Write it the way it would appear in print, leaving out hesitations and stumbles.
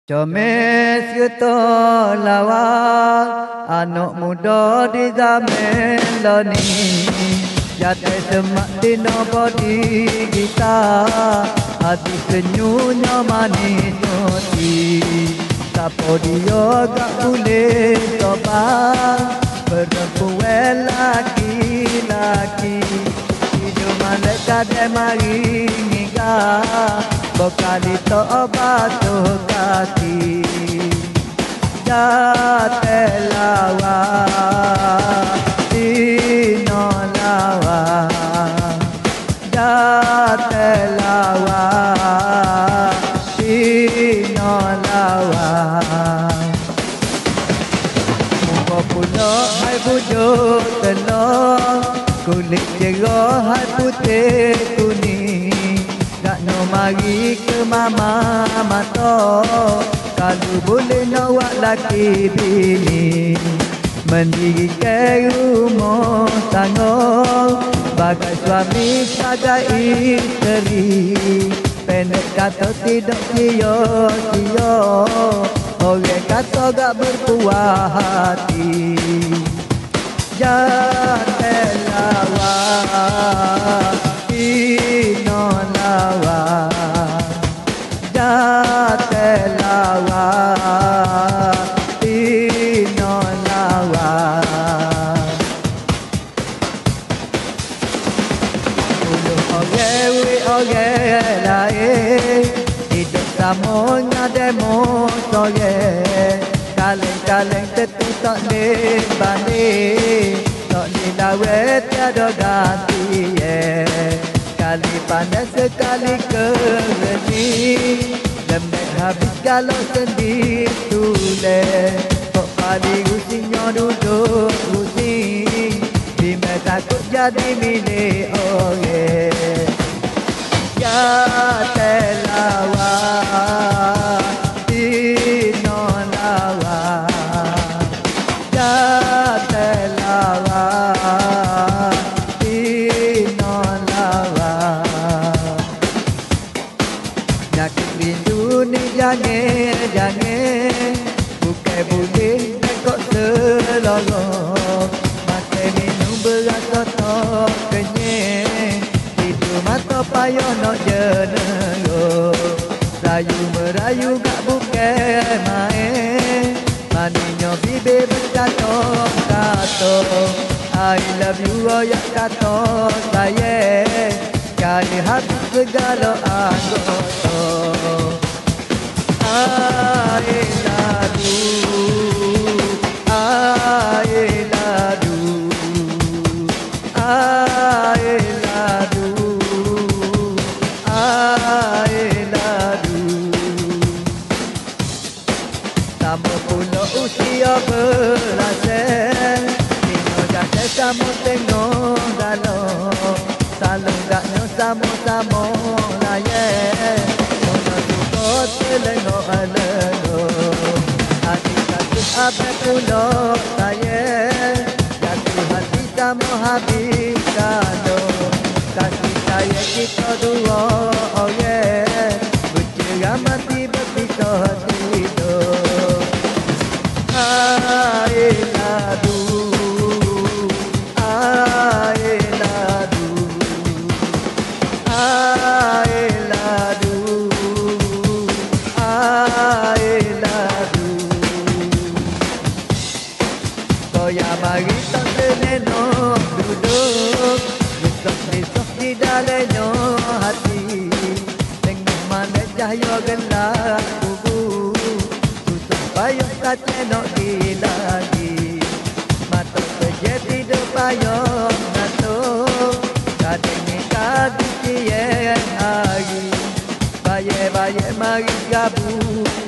Comel seto lawa anak muda di zaman loni jatuh semak dino bodi kita hati senyumnya manis hati siapa dia gak boleh coba perempuan laki-laki hidup malaikat dan mari ngigah bekali tobat kaki jatuh lawa dino lawa jatuh lawa dino lawa muka pula hai bujuk telur kulit jerah hai putih kuning gak no mari ke mama mata kalau boleh nawak laki bini mendirikan rumah tangga bagai suami sebagai isteri pendek kata tidak sia-sia orang kata gak berpuas hati jatuh lawa dino lawa jatuh lawa dino lawa uluh orang lain hidup samunya demo soye kaleng-kaleng tetu tak boleh banding tak dilawet tiada ganti kali pandai sekali kereni lembek habis kalau sendiri tulen kok kali usinya duduk pusing bima takut jadi milik orang jatuh lawa dino lawa jatuh lawa dino lawa nyakit rindu ni jangan bukan boleh kok selorong mata minum berasa tak kenyang itu mata payah nak jenero rayu merayu gak bukan main maninya bibir berkata-kata I love you royak kata sayang kali habis segala anggota I love you I love you I love you I love you sama pula usia belasan Tino jatuh sama tengok dalam Salung daknya sama-sama layan Mona suka telengok-telengok Hati satu abad pula sayang Jatuh hati sama habis kalau kasih sayang kita dua orang bercerai mati berpisah tidur I love you I love you I love you I love you Koya mari tak seneno duduk Besok-besok di dalamnya hati Tengok mana cahaya gelap kubu Susah payah tak tenok di lagi Mata kerja tidur payah natuk Kadang-kadang kaki siang hari Baye-baye mari gabung